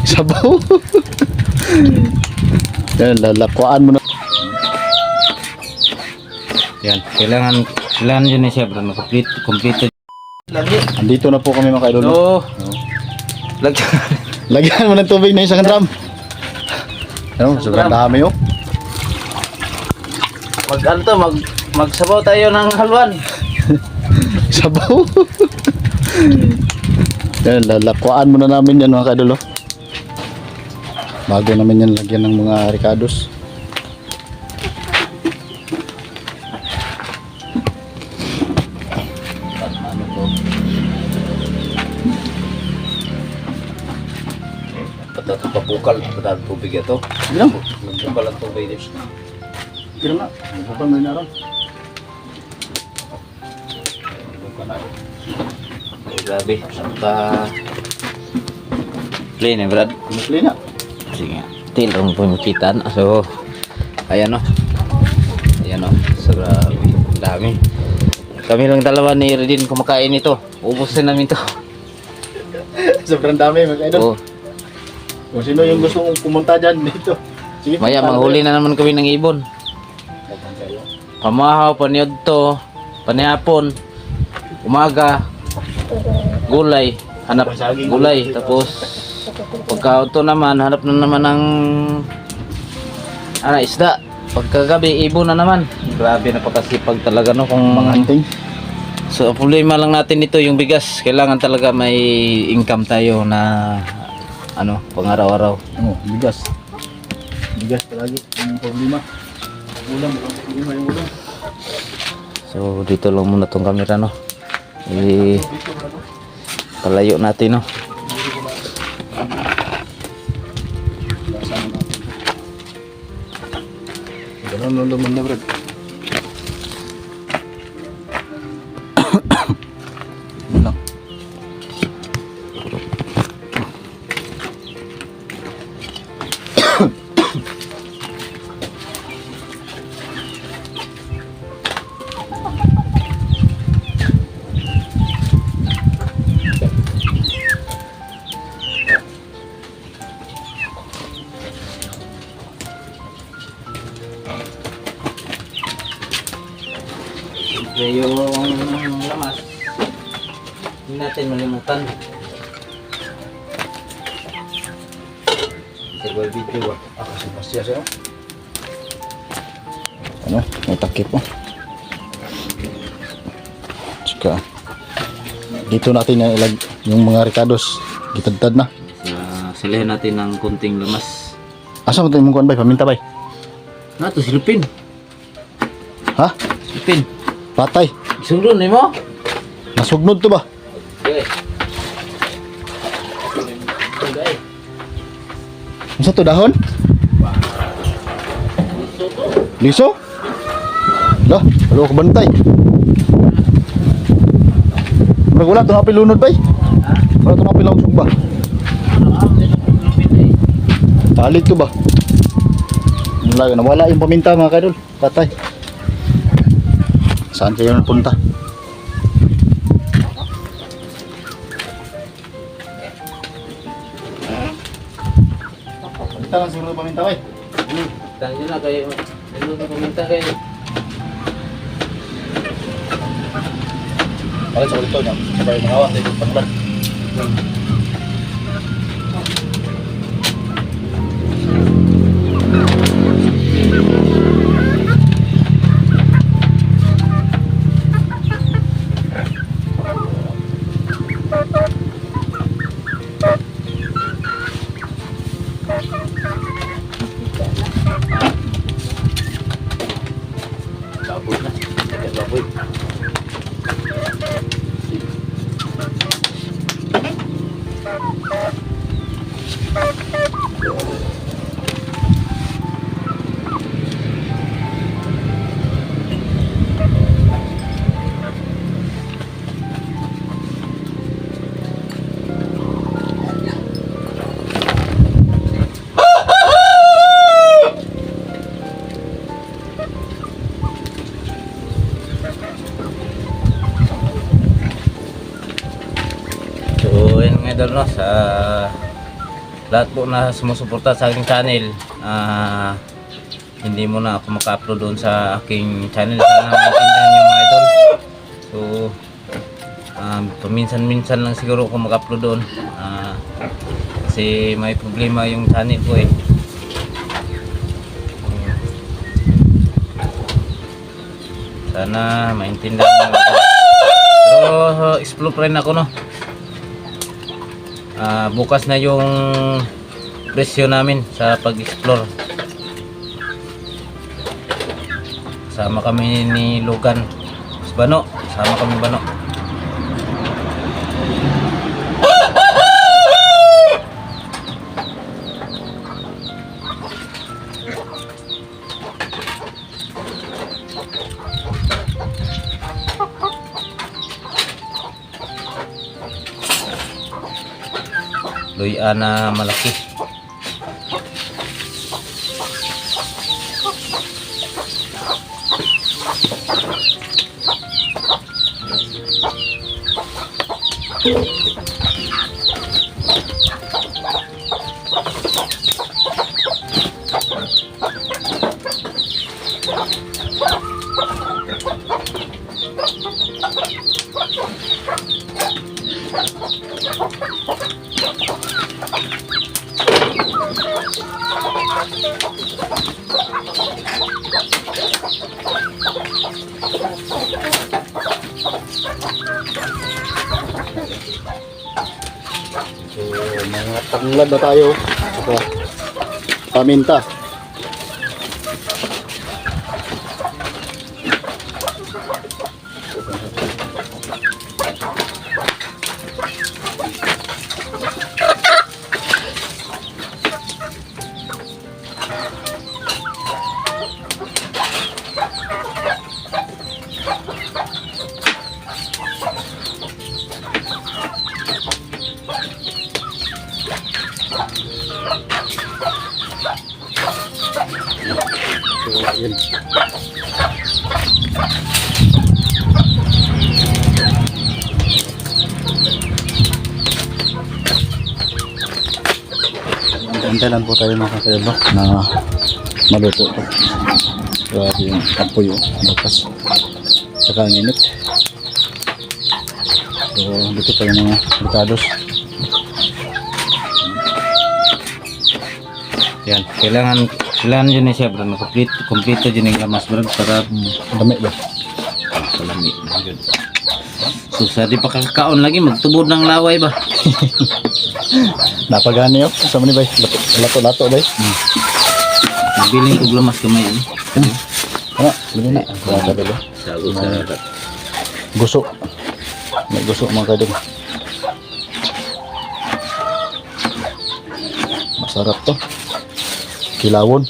Sabaw. Yan, lalakwaan mo na. Yan, kailangan yun na siya bro, complete lagi. Andito na po kami mga kaidol. So, lagyan. Lagyan mo ng tubig na isang drum. Ano, sobrang dami oh. Magsabaw tayo ng halwan. Sabaw. Yan, lalakwaan muna namin yan mga kaidol oh. Bago namin yan lagyan ng mga ricados. Papukal, patang tubig ito. Yan. Papukal ang tubig dito. Kira na. Bukal mo na rin. Grabe, sampa plain eh Brad. Musli na. Sige nga, tilong pumikitan. So, ayan o. Ayan o, so grabe, dami. Kami lang dalawa ni Redin kumakain ito. Ubusin namin to. Sobrang dami mga kaidol. Oh, Kung sino yung gusto mong pumunta dyan dito. Sige, maya manghuli na naman kami ng ibon. Pamahaw, paniod to, panihapon, umaga, gulay, hanap gulay. Tapos, pagka-auto naman, hanap na naman ng isda. Pagkagabi, ibon na naman. Grabe, napakasipag talaga no kung Mga hunting. So, ang problema lang natin dito yung bigas. Kailangan talaga may income tayo na pang-araw-araw. Oh, bigas. Bigas palagi yung problema. Ulam, problema yung ulam. So, dito lang muna tong camera no. Palayo natin no. Ganun naman na bro. Lang. Siyempre yung lamas, hindi natin malimutan. Siguro video ba? Kasi pasya siya. Ano? May takip po. Tsaka dito natin na ilag yung mga ricados. Gitad-tad na. Silihin natin ng kunting lamas. Asa mo tayo mong kuhan bay? Paminta bay? Ito silupin. Ha? Silupin. Patay. Isundon eh mo? Nasugnod to ba? Okay. Ano to dahon? Liso? Lah, halo ko bantay. Wala ito nga pilunod bay? Wala ito nga pilunod ba? Palit to ba? Nawala yung paminta mga kadol. Patay. Saan kayo napunta? Paminta lang siguro paminta bay. Tangin na kayo. Ano na pumunta kayo? Palit sa ulit to niya. Sabay mga awan tayo paglan. Baboy na. Baboy. So, yun nga idol no, sa lahat po na sumusuporta sa aking channel. Hindi mo na ako maka-upload doon sa aking channel. Sana maintindihan niyo mga idol. So, paminsan-minsan lang siguro ako maka-upload doon. Kasi may problema yung channel ko eh. Sana maintindihan niyo. Pero explore pa rin ako, no. Bukas na yung presyo namin sa pag-explore. Sama kami ni Logan Bano. Sama kami Bano. Luya na malaki. So, mga tanglad na tayo. Saka paminta. So, yun. Antay lang po tayo mga kakaiba na maluto po. Grabe yung apoy yung bakas. Saka ang init. So, dito tayo mga rikados. Yan, kailangan yun siya bro, kompleto yun yung lamas bro para Dami ba? salami na yun. So sa di pa kakakaon lagi magtubod ng laway ba? Napagani yun. Sama ni bay. Lato-lato bay. Nabiling kog lamas kamay ano. Ano? Bili na. Wala ka ba? Sago sa Guso. May guso mga kadong. Masarap to. Kilawon.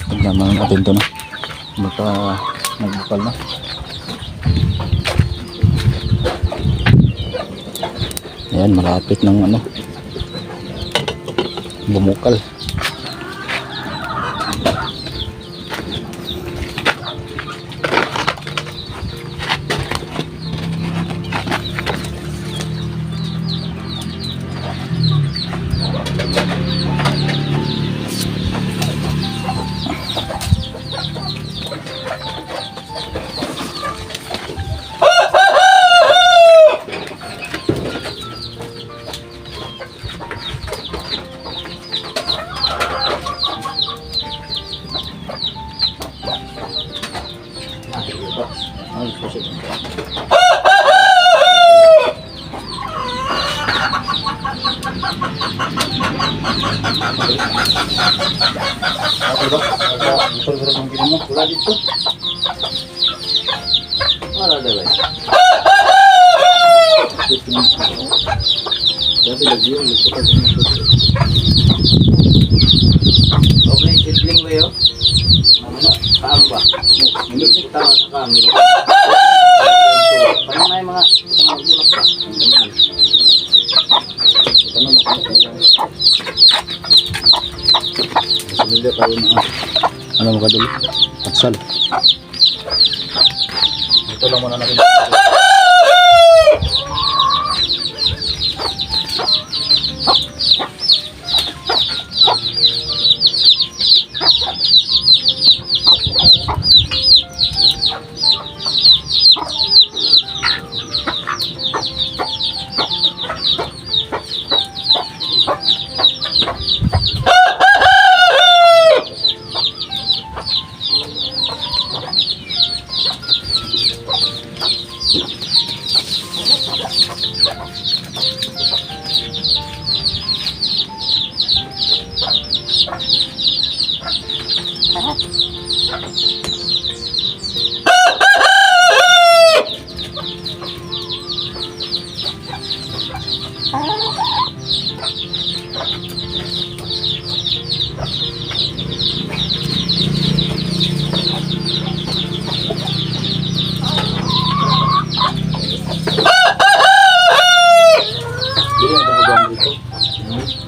Tignan natin to na. Nagbukal na. Ayan, malapit ng ano. Bumukal. Wala dito. wala dala. Dati lagi yun. Okay, sibling ba yun? Kaam ba? Hindi tama sa kaam. Parang may mga bulak pa. Pamilya tayo na ano mo kadali? Patsal. Ito lang muna natin.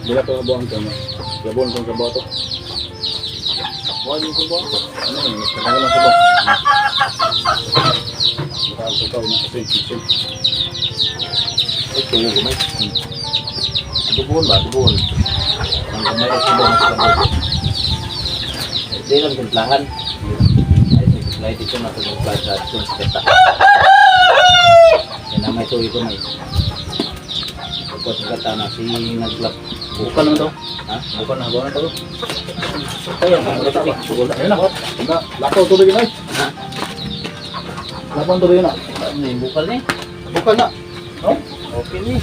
Bila to buang ka na. Labon kung trabaho to. Buwan yung trabaho to. Ano yun? Kaya lang trabaho. Baka ako tao na kasi kitchen. Ito yung gumay. Dubuhon ba? Dubuhon. Ang kamay at trabaho na trabaho. Hindi lang timplahan. Ay, timplahan dito na timplahan sa atin sa kata. Yan na may tuwi ko na ito. Tapos sa kata na si naglap. Bukan na to. Ha? Bukan na. Bukan na to. Ayun, ang tubig. Ayun na. Wala. Lapaw tuloy yun ay. Ha? Lapaw tuloy yun na. Ano yung bukal ni? Bukan na. No? Okay ni.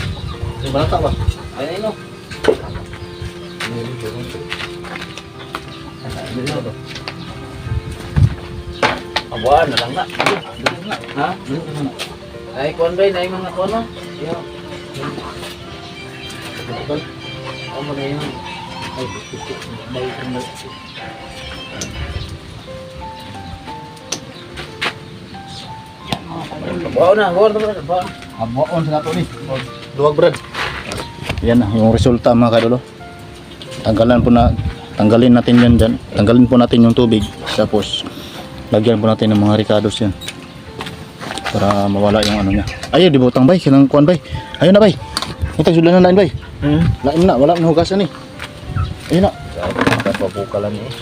Yung balata ba? Ay, no. Abuan na lang na. Ha? Ay, kuwan ba yun? Ay, mga kuwan no? Bukan. Ano na yun? Ay, may Bawa na, bawa na, bawa. Abuon sa nato ni. Duwag bread. Yan na yung resulta mga kadolo. Tanggalin natin yan dyan. Tanggalin po natin yung tubig. Tapos lagyan po natin ng mga ricados yan. Para mawala yung ano niya. Ay, di butang bay. Kinang kuan bay. Ayun na bay. Ito sulan na lain bay. Lain na. Wala na hugasan ni. Ayun na. Papukalan eh.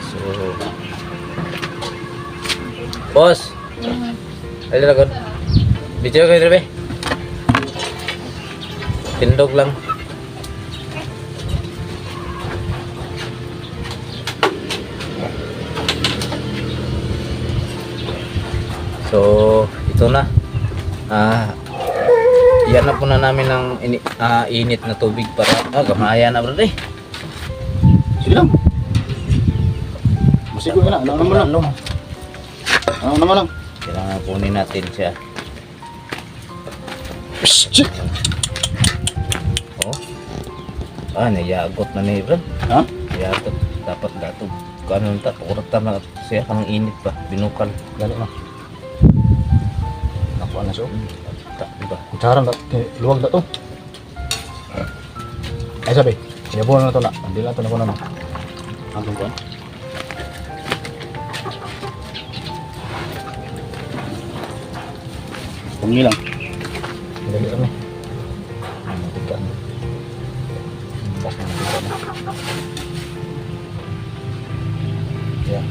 So, boss. Ay lagon. Video kayo dre. Tindog lang. So, ito na. Yan na po na namin ng init na tubig para gamaya na bro eh. Sige lang. Masigo na. Ano naman lang. Ano naman lang. Kailangan kunin natin siya. Shit. Oh. Nayagot na ni Brad. Ha? Nayagot. Dapat dato. Kung ano ta, kurata na siya kang init pa. Binukal. Dali na. Nakuha na siya. Diba? Kutsarang luwag na to. Ay sabi, inabuhan na to na. Hindi na to na ko naman. Hanggang kuhan. Pungi lang. Dali lang eh. Matika na. Basta matika na. Yeah.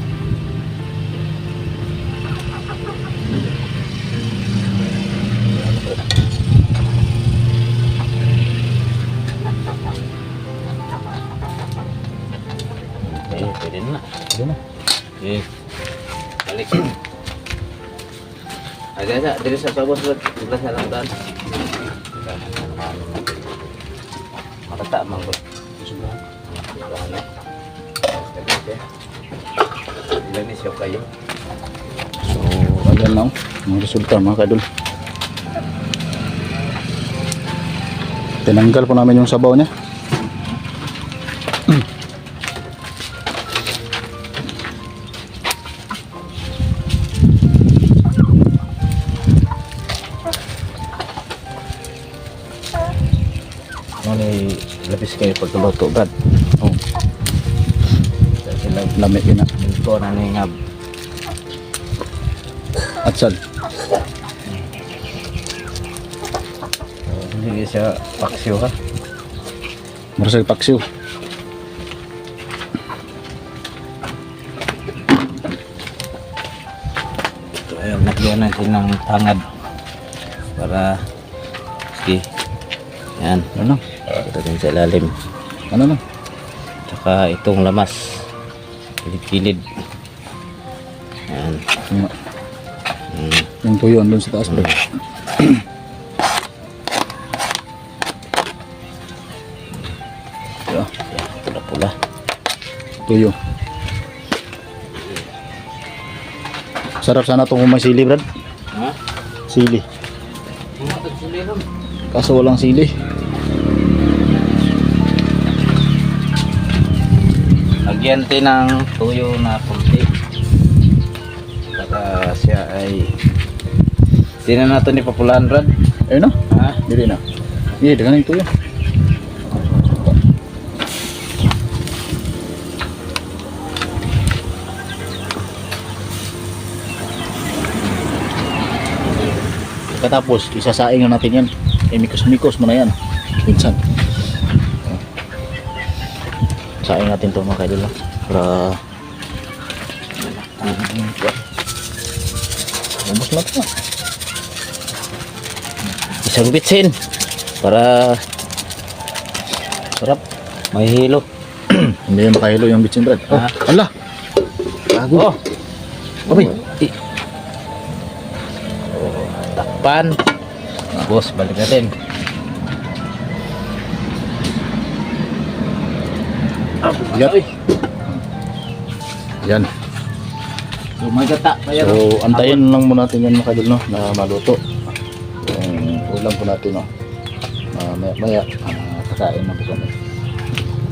Pwede na. Pwede na. Okay. Balik. Ada, diri sa bawah sudah sa lang daan. Makata mang bro. Sudah. Ilan ni siya kayo? So, ayan lang. Ang resulta mga kadol. Tinanggal po namin yung sabaw niya. kayo pagkaluto, Brad. Oh, Sila lami din na. ko na ningab. At sal. Hindi siya paksiw ha. Marasal paksiw. So, ayun, nagyan natin ng tangad para okay. Yan. Ano? Ito din sa ilalim. Ano na? Tsaka itong lamas. Kilid-kilid. Yan. Yung tuyo andun sa taas, bro. Yan. Pula-pula. Tuyo. Sarap sana itong kung may sili, Brad. Ha? Sili. Tumatag sila ron. Kaso walang sili. Lagyan din ng tuyo na kunti. Para siya ay di na natin ipapulaan, Brad. Ayun na. Ha? Dili na. Iya, dengan yung tuyo. Katapos, isasaing na natin yan. Mikos-mikos mo na yan. Minsan. Saing natin to mga kaidol. Para ubos na ito. Isang bitsin para sarap. May hilo. Hindi yung makahilo yung bitsin, Brad. Oh, Ah. ala! Tago. Oh. Abay. Takpan. Boss, balik natin. Bigat. Yan. So, may gata. So, antayin lang muna natin yan mga kaidol, no, na maluto. Yung ulam po natin, no. Maya, kakain na po kami.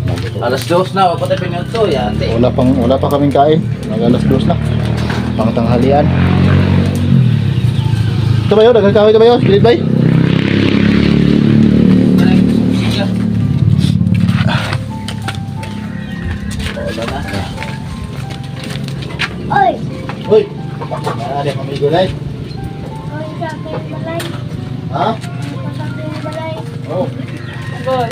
Maluto. Alas 2 na, wala pa tayo pinuto. Yan, ate. Wala pa kaming kain. Mag-alas 2 na. Pangtanghalian. Ito ba yun? Nagkakawin ito ba yun? Pilit ba yun? Wala na. Oy! Uy! Ada kami gulay. Oy, sa aking balay. Ha? Sa aking balay. Oh. Boy,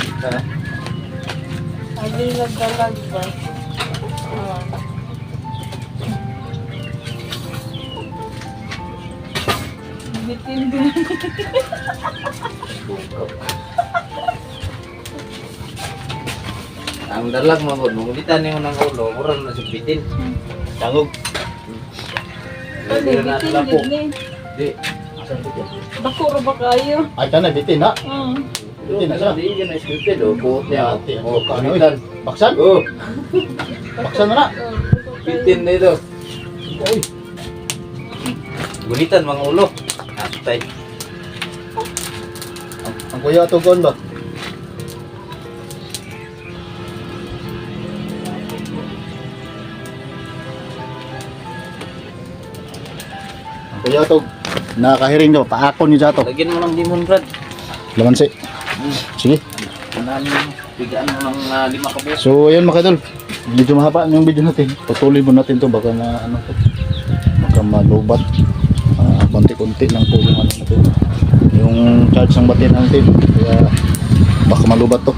sabi nagdalag ba? Bitin din. Ang dalag mo, mungulitan niyo ng ulo, murang na subitin. Tangog. Pwede, Lagyan na bitin lapo. din eh. Di. Bakuro ba kayo? Ay, tanay, bitin ha? Hmm. Bitin na siya. Hindi yan scripted, oh. Buot niya. Oh, ano Kulitan. Baksan? Oh, Baksan na na. bitin na ito. Uy. Gulitan mga ulo. Atay. Ang kuya ito gon ba? Ang kuya ito, nakakahiring daw, paakon niyo dito. Lagyan mo ng limon, Brad. Lamansi. Sige. Unahin mo. Bigyan mo ng 5 kabuo. So, ayan mga kadol. Medyo mahaba yung video natin. Patuloy mo natin to baka na ano to. Baka malubat. Konti-konti lang po yung ano natin. Yung charge ng baterya natin. Kaya baka malubat to.